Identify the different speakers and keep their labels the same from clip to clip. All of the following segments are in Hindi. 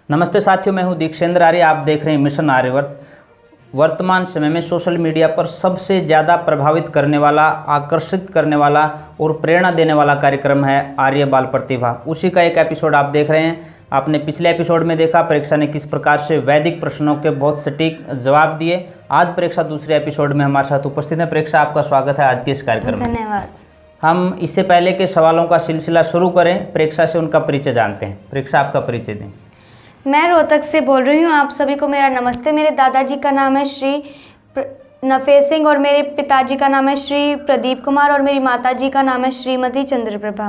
Speaker 1: नमस्ते साथियों, मैं हूं दीक्षेंद्र आर्य। आप देख रहे हैं मिशन आर्यवर्त। वर्तमान समय में सोशल मीडिया पर सबसे ज़्यादा प्रभावित करने वाला, आकर्षित करने वाला और प्रेरणा देने वाला कार्यक्रम है आर्य बाल प्रतिभा। उसी का एक एपिसोड आप देख रहे हैं। आपने पिछले एपिसोड में देखा प्रेक्षा ने किस प्रकार से वैदिक प्रश्नों के बहुत सटीक जवाब दिए। आज प्रेक्षा दूसरे एपिसोड में हमारे साथ उपस्थित है। प्रेक्षा, आपका स्वागत है आज के इस कार्यक्रम में।
Speaker 2: धन्यवाद।
Speaker 1: हम इससे पहले के सवालों का सिलसिला शुरू करें, प्रेक्षा से उनका परिचय जानते हैं। प्रेक्षा, आपका परिचय दें।
Speaker 2: मैं रोहतक से बोल रही हूँ। आप सभी को मेरा नमस्ते। मेरे दादाजी का नाम है श्री नफेस सिंह और मेरे पिताजी का नाम है श्री प्रदीप कुमार और मेरी माताजी का नाम है श्रीमती चंद्रप्रभा।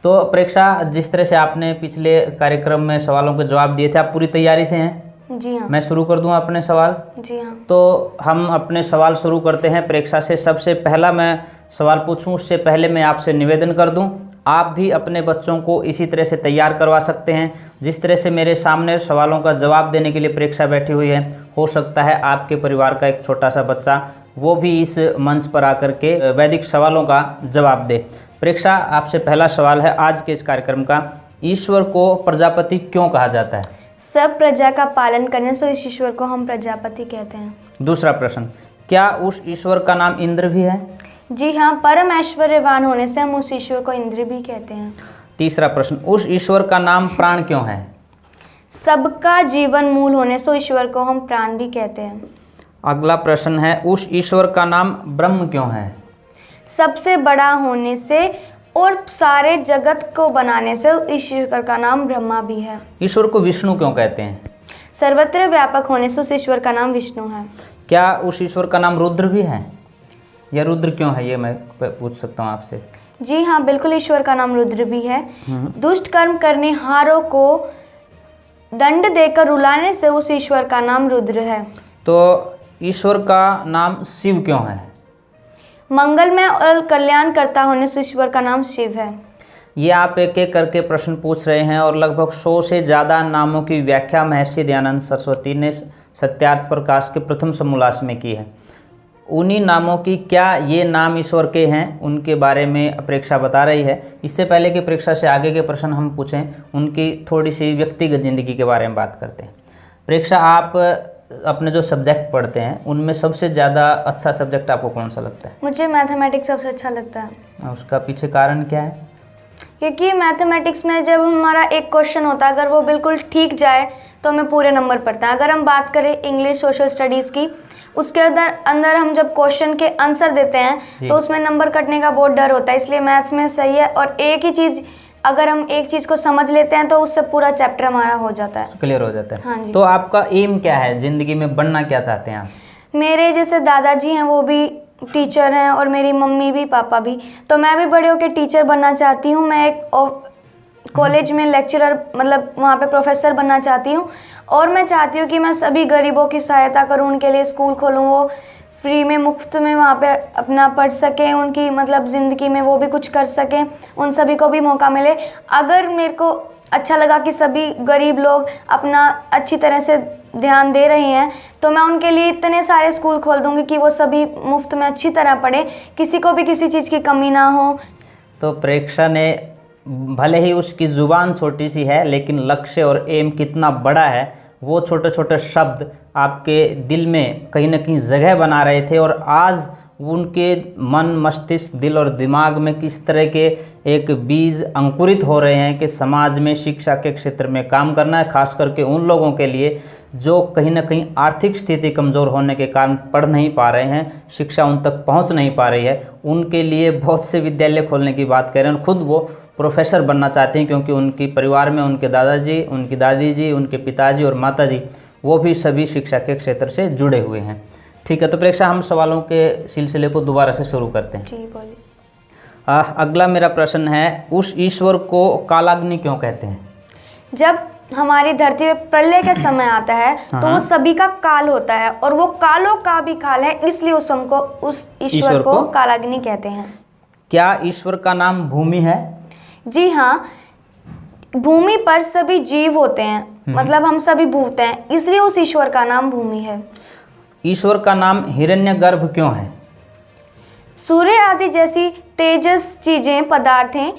Speaker 1: तो प्रेक्षा, जिस तरह से आपने पिछले कार्यक्रम में सवालों के जवाब दिए थे, आप पूरी तैयारी से हैं?
Speaker 2: जी हाँ।
Speaker 1: मैं शुरू कर दूं अपने सवाल?
Speaker 2: जी हाँ।
Speaker 1: तो हम अपने सवाल शुरू करते हैं प्रेक्षा से। सबसे पहला मैं सवाल पूछूं उससे पहले मैं आपसे निवेदन कर दूं, आप भी अपने बच्चों को इसी तरह से तैयार करवा सकते हैं जिस तरह से मेरे सामने सवालों का जवाब देने के लिए प्रेक्षा बैठी हुई है। हो सकता है आपके परिवार का एक छोटा सा बच्चा वो भी इस मंच पर आकर के वैदिक सवालों का जवाब दे। प्रेक्षा, आपसे पहला सवाल है आज के इस कार्यक्रम का। ईश्वर को प्रजापति क्यों कहा जाता है?
Speaker 2: सब प्रजा का पालन करने से इस ईश्वर को हम प्रजापति कहते हैं।
Speaker 1: दूसरा प्रश्न, क्या उस ईश्वर का नाम इंद्र भी है?
Speaker 2: जी हाँ, परम ऐश्वर्यवान होने से हम उस ईश्वर को इंद्र भी कहते हैं।
Speaker 1: तीसरा प्रश्न, उस ईश्वर का नाम प्राण क्यों है?
Speaker 2: सबका जीवन मूल होने से ईश्वर को हम प्राण भी कहते हैं।
Speaker 1: अगला प्रश्न है, उस ईश्वर का नाम ब्रह्म क्यों है?
Speaker 2: सबसे बड़ा होने से और सारे जगत को बनाने से ईश्वर का नाम ब्रह्मा भी है।
Speaker 1: ईश्वर को विष्णु क्यों कहते हैं?
Speaker 2: सर्वत्र व्यापक होने से उस ईश्वर का नाम विष्णु है।
Speaker 1: क्या उस ईश्वर का नाम रुद्र भी है? या रुद्र क्यों है, ये मैं पूछ सकता हूँ आपसे?
Speaker 2: जी हाँ, बिल्कुल ईश्वर का नाम रुद्र भी है। दुष्ट कर्म करने हारों को दंड देकर रुलाने से उस ईश्वर का नाम रुद्र है।
Speaker 1: तो ईश्वर का नाम शिव क्यों है?
Speaker 2: मंगलमय और कल्याण करता होने से ईश्वर का नाम शिव है।
Speaker 1: ये आप एक एक करके प्रश्न पूछ रहे हैं और लगभग 100 से ज़्यादा नामों की व्याख्या महर्षि दयानंद सरस्वती ने सत्यार्थ प्रकाश के प्रथम समोल्लास में की है। उन्हीं नामों की क्या ये नाम ईश्वर के हैं, उनके बारे में प्रेक्षा बता रही है। इससे पहले कि प्रेक्षा से आगे के प्रश्न हम पूछें, उनकी थोड़ी सी व्यक्तिगत ज़िंदगी के बारे में बात करते हैं। प्रेक्षा, आप अपने जो सब्जेक्ट पढ़ते हैं उनमें सबसे ज़्यादा अच्छा सब्जेक्ट आपको कौन सा लगता है?
Speaker 2: मुझे मैथमेटिक्स सबसे अच्छा लगता है।
Speaker 1: उसका पीछे कारण क्या है?
Speaker 2: क्योंकि मैथमेटिक्स में जब हमारा एक क्वेश्चन होता है, अगर वो बिल्कुल ठीक जाए तो हमें पूरे नंबर पड़ता है। अगर हम बात करें इंग्लिश सोशल स्टडीज़ की, उसके अंदर हम जब क्वेश्चन के आंसर देते हैं तो उसमें नंबर कटने का बहुत डर होता है। इसलिए मैथ्स में सही है। और एक ही चीज़, अगर हम एक चीज़ को समझ लेते हैं तो उससे पूरा चैप्टर हमारा हो जाता है,
Speaker 1: क्लियर हो जाता है।
Speaker 2: हाँ जी।
Speaker 1: तो आपका एम क्या है ज़िंदगी में, बनना क्या चाहते हैं आप?
Speaker 2: मेरे जैसे दादाजी हैं वो भी टीचर हैं और मेरी मम्मी भी पापा भी, तो मैं भी बड़े होकर टीचर बनना चाहती हूँ। मैं एक कॉलेज में लेक्चरर, मतलब वहाँ पे प्रोफेसर बनना चाहती हूँ। और मैं चाहती हूँ कि मैं सभी गरीबों की सहायता करूँ, उनके लिए स्कूल खोलूँ, वो फ्री में मुफ्त में वहाँ पे अपना पढ़ सकें, उनकी मतलब ज़िंदगी में वो भी कुछ कर सकें, उन सभी को भी मौका मिले। अगर मेरे को अच्छा लगा कि सभी गरीब लोग अपना अच्छी तरह से ध्यान दे रहे हैं तो मैं उनके लिए इतने सारे स्कूल खोल दूँगी कि वो सभी मुफ्त में अच्छी तरह पढ़ें, किसी को भी किसी चीज़ की कमी ना हो।
Speaker 1: तो प्रेक्षा ने, भले ही उसकी ज़ुबान छोटी सी है लेकिन लक्ष्य और एम कितना बड़ा है, वो छोटे छोटे शब्द आपके दिल में कहीं ना कहीं जगह बना रहे थे। और आज उनके मन, मस्तिष्क, दिल और दिमाग में किस तरह के एक बीज अंकुरित हो रहे हैं कि समाज में शिक्षा के क्षेत्र में काम करना है, खास करके उन लोगों के लिए जो कहीं ना कहीं आर्थिक स्थिति कमज़ोर होने के कारण पढ़ नहीं पा रहे हैं, शिक्षा उन तक पहुंच नहीं पा रही है। उनके लिए बहुत से विद्यालय खोलने की बात कर रहे हैं। खुद वो प्रोफेसर बनना चाहते हैं क्योंकि उनके परिवार में उनके दादाजी, उनकी दादी जी, उनके पिताजी और माताजी वो भी सभी शिक्षा के क्षेत्र से जुड़े हुए हैं। ठीक है, तो प्रेक्षा, हम सवालों के सिलसिले को दोबारा से शुरू करते हैं।
Speaker 2: जी बोलिए।
Speaker 1: अगला मेरा प्रश्न है, उस ईश्वर को कालाग्नि क्यों कहते हैं?
Speaker 2: जब हमारी धरती पे प्रलय का समय आता है तो वो सभी का काल होता है और वो कालों का भी काल है, इसलिए उस ईश्वर को कालाग्नि कहते हैं।
Speaker 1: क्या ईश्वर का नाम भूमि है?
Speaker 2: जी हाँ, भूमि पर सभी जीव होते हैं, मतलब हम सभी भूत हैं, इसलिए उस ईश्वर का नाम भूमि है।
Speaker 1: ईश्वर का नाम हिरण्यगर्भ क्यों है?
Speaker 2: सूर्य आदि जैसी तेजस चीजें, पदार्थें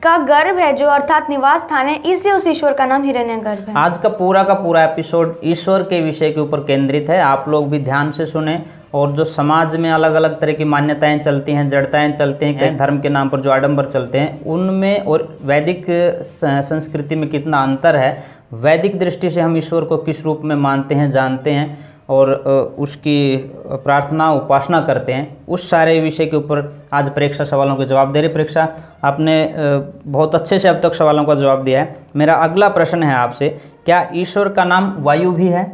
Speaker 2: का गर्भ है जो, अर्थात निवास स्थान है, इसलिए उस ईश्वर का नाम हिरण्यगर्भ है।
Speaker 1: आज का पूरा एपिसोड ईश्वर के विषय के ऊपर केंद्रित है। आप लोग भी ध्यान से सुने। और जो समाज में अलग अलग तरह की मान्यताएं चलती हैं, जड़ताएं चलती हैं, कई धर्म के नाम पर जो आडंबर चलते हैं, उनमें और वैदिक संस्कृति में कितना अंतर है, वैदिक दृष्टि से हम ईश्वर को किस रूप में मानते हैं, जानते हैं और उसकी प्रार्थना उपासना करते हैं, उस सारे विषय के ऊपर आज प्रेक्षा सवालों के जवाब दे रही। प्रेक्षा, आपने बहुत अच्छे से अब तक सवालों का जवाब दिया है। मेरा अगला प्रश्न है आपसे, क्या ईश्वर का नाम वायु भी है?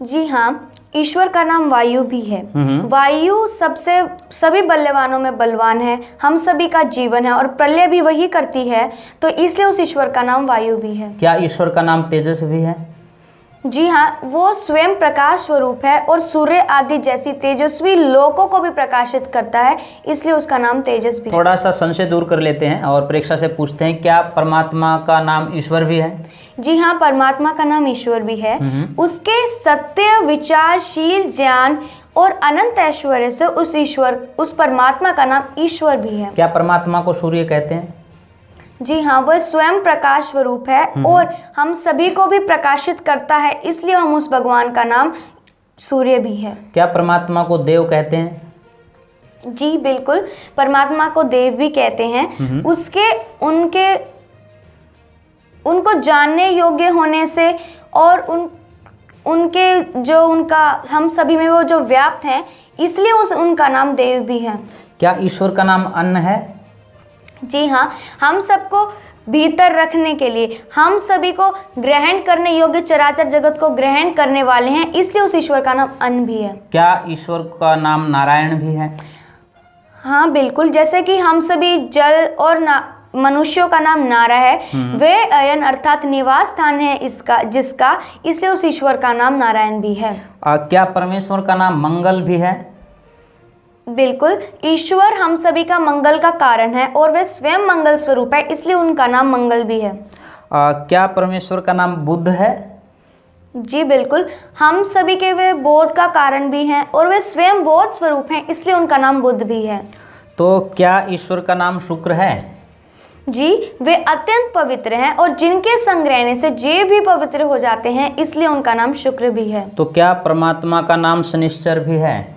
Speaker 2: जी हाँ, ईश्वर का नाम वायु भी है। वायु सभी बल्लेवानों में बलवान है, हम सभी का जीवन है और प्रलय भी वही करती है, तो इसलिए उस ईश्वर का नाम वायु भी है।
Speaker 1: क्या ईश्वर का नाम तेजस भी है?
Speaker 2: जी हाँ, वो स्वयं प्रकाश स्वरूप है और सूर्य आदि जैसी तेजस्वी लोकों को भी प्रकाशित करता है, इसलिए उसका नाम तेजस भी है।
Speaker 1: थोड़ा सा संशय दूर कर लेते हैं और प्रेक्षा से पूछते हैं, क्या परमात्मा का नाम ईश्वर भी है?
Speaker 2: जी हाँ, परमात्मा का नाम ईश्वर भी है। उसके सत्य, विचारशील ज्ञान और अनंत ऐश्वर्य से उस परमात्मा का नाम ईश्वर भी है।
Speaker 1: क्या परमात्मा को सूर्य कहते हैं?
Speaker 2: जी हाँ, वह स्वयं प्रकाश स्वरूप है और हम सभी को भी प्रकाशित करता है, इसलिए हम उस भगवान का नाम सूर्य भी है।
Speaker 1: क्या परमात्मा को देव कहते हैं?
Speaker 2: जी बिल्कुल, परमात्मा को देव भी कहते हैं। उनको जानने योग्य होने से और उनका हम सभी में वो जो व्याप्त है, इसलिए उनका नाम देव भी है।
Speaker 1: क्या ईश्वर का नाम अन्न है?
Speaker 2: जी हाँ, हम सबको भीतर रखने के लिए, हम सभी को ग्रहण करने योग्य चराचर जगत को ग्रहण करने वाले हैं, इसलिए उस ईश्वर का नाम अन्न भी है।
Speaker 1: क्या ईश्वर का नाम नारायण भी है?
Speaker 2: हाँ बिल्कुल, जैसे कि हम सभी जल और मनुष्यों का नाम नारा है, वे अयन अर्थात निवास स्थान है जिसका, इसलिए उस ईश्वर का नाम नारायण भी है।
Speaker 1: क्या परमेश्वर का नाम मंगल भी है?
Speaker 2: बिल्कुल, ईश्वर हम सभी का मंगल का कारण है और वे स्वयं मंगल स्वरूप है, इसलिए उनका नाम मंगल भी है।
Speaker 1: क्या परमेश्वर का नाम बुद्ध है?
Speaker 2: जी बिल्कुल, हम सभी के वे बोध का कारण भी हैं और वे स्वयं बोध स्वरूप हैं, इसलिए उनका नाम बुद्ध भी है।
Speaker 1: तो क्या ईश्वर का नाम शुक्र है?
Speaker 2: जी, वे अत्यंत पवित्र हैं और जिनके संग रहने से जे भी पवित्र हो जाते हैं, इसलिए उनका नाम शुक्र भी है।
Speaker 1: तो क्या परमात्मा का नाम शनिश्चर भी है?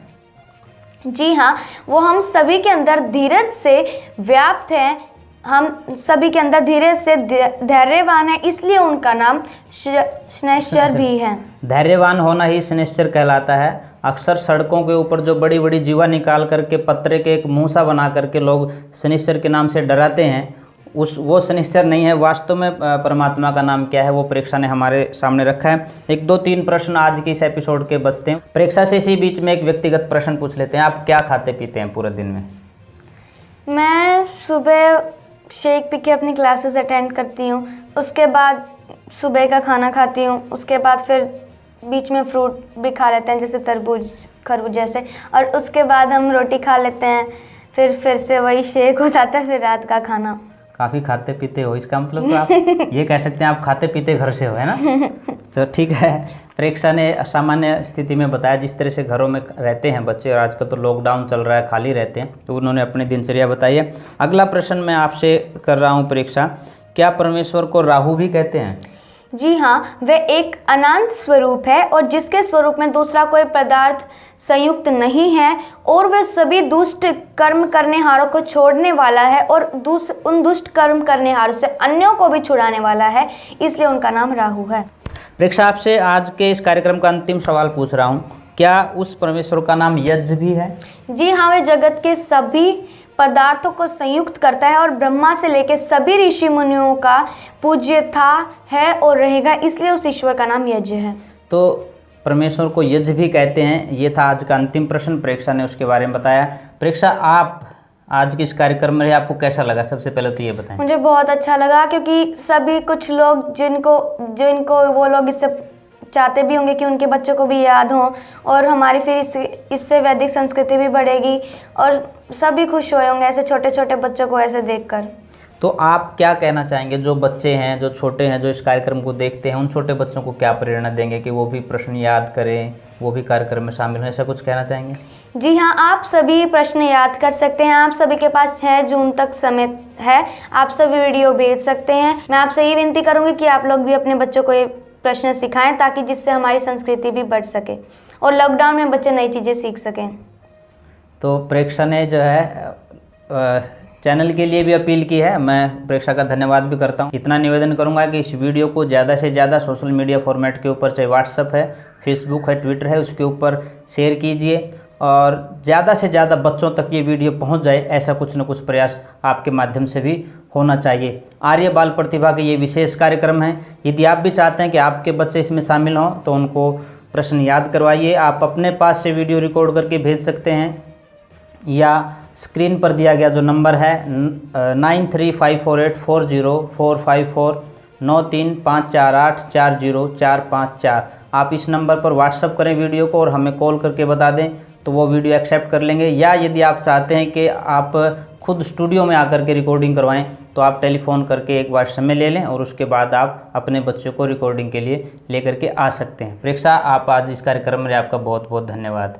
Speaker 2: जी हाँ, वो हम सभी के अंदर धीरज से व्याप्त हैं, हम सभी के अंदर धीरज से धैर्यवान है, इसलिए उनका नाम शनिश्चर भी है।
Speaker 1: धैर्यवान होना ही शनिश्चर कहलाता है। अक्सर सड़कों के ऊपर जो बड़ी बड़ी जीवा निकाल करके पत्थर के एक मूसा बना करके लोग शनिश्चर के नाम से डराते हैं, वो शनिश्चर नहीं है। वास्तव में परमात्मा का नाम क्या है, वो प्रेक्षा ने हमारे सामने रखा है। 1 2 3 प्रश्न आज के इस एपिसोड के बचते हैं। प्रेक्षा से इसी बीच में एक व्यक्तिगत प्रश्न पूछ लेते हैं, आप क्या खाते पीते हैं पूरे दिन में?
Speaker 2: मैं सुबह शेक पी के अपनी क्लासेस अटेंड करती हूँ, उसके बाद सुबह का खाना खाती हूँ, उसके बाद फिर बीच में फ्रूट भी खा लेते हैं, जैसे तरबूज, खरबूज जैसे, और उसके बाद हम रोटी खा लेते हैं, फिर से वही शेक हो जाता है, फिर रात का खाना।
Speaker 1: काफ़ी खाते पीते हो, इसका मतलब तो आप ये कह सकते हैं आप खाते पीते घर से हो, है ना? तो ठीक है। प्रेक्षा ने सामान्य स्थिति में बताया जिस तरह से घरों में रहते हैं बच्चे, और आजकल तो लॉकडाउन चल रहा है, खाली रहते हैं, तो उन्होंने अपनी दिनचर्या बताई है। अगला प्रश्न मैं आपसे कर रहा हूँ प्रेक्षा, क्या परमेश्वर को राहु भी कहते हैं?
Speaker 2: जी हाँ, वह एक अनंत स्वरूप है और जिसके स्वरूप में दूसरा कोई पदार्थ संयुक्त नहीं है, और वह सभी दुष्ट कर्म करने हारों को छोड़ने वाला है और उन दुष्ट कर्म करने हारों से अन्यों को भी छुड़ाने वाला है, इसलिए उनका नाम राहु है।
Speaker 1: प्रेक्षा, आपसे आज के इस कार्यक्रम का अंतिम सवाल पूछ रहा हूँ, क्या उस परमेश्वर का नाम यज्ञ भी है?
Speaker 2: जी हाँ, वह जगत के सभी पदार्थों को संयुक्त करता है और ब्रह्मा से लेकर सभी ऋषि मुनियों का पूज्य था, है और रहेगा, इसलिए उस ईश्वर का नाम यज्ञ है।
Speaker 1: तो परमेश्वर को यज्ञ भी कहते हैं। ये था आज का अंतिम प्रश्न, प्रेक्षा ने उसके बारे में बताया। प्रेक्षा, आप आज के इस कार्यक्रम में आपको कैसा लगा? सबसे पहले तो ये बताएं।
Speaker 2: मुझे बहुत अच्छा लगा, क्योंकि सभी कुछ लोग जिनको वो लोग इससे चाहते भी होंगे कि उनके बच्चों को भी याद हो, और हमारी फिर इससे वैदिक संस्कृति भी बढ़ेगी और सभी खुश होंगे ऐसे छोटे छोटे बच्चों को ऐसे देखकर।
Speaker 1: तो आप क्या कहना चाहेंगे, जो बच्चे हैं, जो छोटे हैं, जो इस कार्यक्रम को देखते हैं, उन छोटे बच्चों को क्या प्रेरणा देंगे कि वो भी प्रश्न याद करें वो भी कार्यक्रम में शामिल हों, ऐसा कुछ कहना चाहेंगे?
Speaker 2: जी हाँ, आप सभी प्रश्न याद कर सकते हैं। आप सभी के पास 6 जून तक समय है, आप सभी वीडियो भेज सकते हैं। मैं आपसे ये विनती करूँगी कि आप लोग भी अपने बच्चों को ये प्रश्न सिखाएं, ताकि जिससे हमारी संस्कृति भी बढ़ सके और लॉकडाउन में बच्चे नई चीज़ें सीख सकें।
Speaker 1: तो प्रेक्षा ने जो है चैनल के लिए भी अपील की है, मैं प्रेक्षा का धन्यवाद भी करता हूँ। इतना निवेदन करूँगा कि इस वीडियो को ज़्यादा से ज़्यादा सोशल मीडिया फॉर्मेट के ऊपर, चाहे व्हाट्सअप है, फेसबुक है, ट्विटर है, उसके ऊपर शेयर कीजिए और ज़्यादा से ज़्यादा बच्चों तक ये वीडियो पहुँच जाए, ऐसा कुछ न कुछ प्रयास आपके माध्यम से भी होना चाहिए। आर्य बाल प्रतिभा के ये विशेष कार्यक्रम है। यदि आप भी चाहते हैं कि आपके बच्चे इसमें शामिल हों तो उनको प्रश्न याद करवाइए। आप अपने पास से वीडियो रिकॉर्ड करके भेज सकते हैं या स्क्रीन पर दिया गया जो नंबर है 9354840454 9354840454, आप इस नंबर पर व्हाट्सअप करें वीडियो को और हमें कॉल करके बता दें तो वो वीडियो एक्सेप्ट कर लेंगे। या यदि आप चाहते हैं कि आप खुद स्टूडियो में आकर के रिकॉर्डिंग करवाएं तो आप टेलीफोन करके एक बार समय ले लें और उसके बाद आप अपने बच्चों को रिकॉर्डिंग के लिए लेकर के आ सकते हैं। प्रेक्षा, आप आज इस कार्यक्रम में आपका बहुत बहुत धन्यवाद।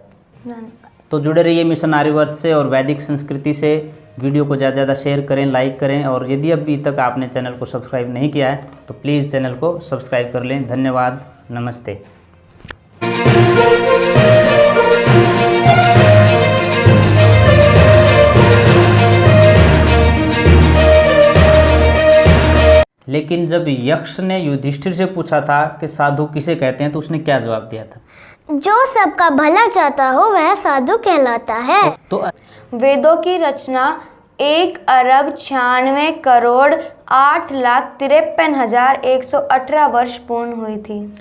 Speaker 1: तो जुड़े रहिए मिशन आर्यवर्त से और वैदिक संस्कृति से। वीडियो को ज़्यादा से ज़्यादा शेयर करें, लाइक करें और यदि अभी तक आपने चैनल को सब्सक्राइब नहीं किया है तो प्लीज़ चैनल को सब्सक्राइब कर लें। धन्यवाद, नमस्ते। लेकिन जब यक्ष ने युधिष्ठिर से पूछा था कि साधु किसे कहते हैं तो उसने क्या जवाब दिया था?
Speaker 3: जो सबका भला चाहता हो वह साधु कहलाता है।
Speaker 1: तो
Speaker 2: वेदों की रचना 1,96,8,53,118 वर्ष पूर्ण हुई थी।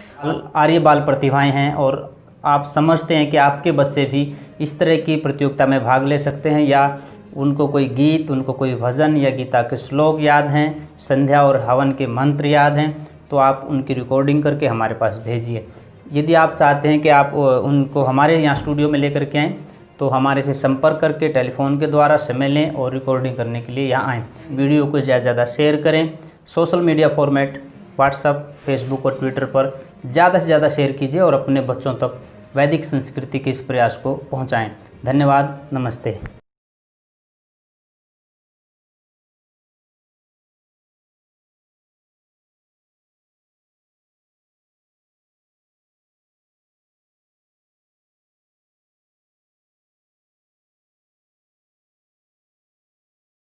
Speaker 1: आर्य बाल प्रतिभाएं हैं और आप समझते हैं कि आपके बच्चे भी इस तरह की प्रतियोगिता में भाग ले सकते हैं, या उनको कोई गीत, उनको कोई भजन या गीता के श्लोक याद हैं, संध्या और हवन के मंत्र याद हैं, तो आप उनकी रिकॉर्डिंग करके हमारे पास भेजिए। यदि आप चाहते हैं कि आप उनको हमारे यहाँ स्टूडियो में लेकर के आएँ तो हमारे से संपर्क करके टेलीफोन के द्वारा समय लें और रिकॉर्डिंग करने के लिए यहाँ आएँ। वीडियो को ज़्यादा से ज़्यादा शेयर करें, social media format WhatsApp, Facebook और ट्विटर पर ज़्यादा से ज़्यादा शेयर कीजिए और अपने बच्चों तक वैदिक संस्कृति के इस प्रयास को पहुँचाएँ। धन्यवाद, नमस्ते।